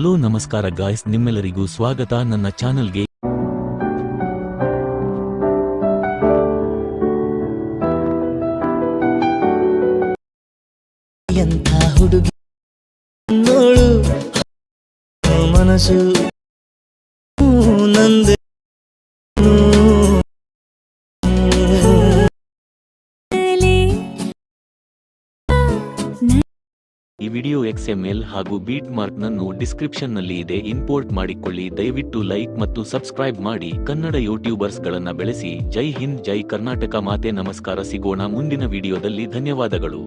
Hello ನಮಸ್ಕಾರ guys, ನಿಮ್ಮೆಲ್ಲರಿಗೂ ಸ್ವಾಗತ ನನ್ನ ಚಾನಲ್ಗೆ. ಎಂಥ ಹುಡುಗಿ ನೋಳು ಮನಸ್ಸು ನಂದು ಈ ವಿಡಿಯೋ XML ಹಾಗೂ ಬೀಟ್ ಮಾರ್ಕ್ ನನ್ನು ಡಿಸ್ಕ್ರಿಪ್ಷನ್ ನಲ್ಲಿ ಇದೆ, ಇಂಪೋರ್ಟ್ ಮಾಡಿಕೊಳ್ಳಿ. ದಯವಿಟ್ಟು ಲೈಕ್ ಮತ್ತು ಸಬ್ಸ್ಕ್ರೈಬ್ ಮಾಡಿ. ಕನ್ನಡ ಯೂಟ್ಯೂಬರ್ಸ್ ಗಳನ್ನ ಬೆಳೆಸಿ. ಜೈ ಹಿಂದ್, ಜೈ ಕರ್ನಾಟಕ ಮಾತೆ. ನಮಸ್ಕಾರ, ಸಿಗೋಣ ಮುಂದಿನ ವಿಡಿಯೋದಲ್ಲಿ. ಧನ್ಯವಾದಗಳು.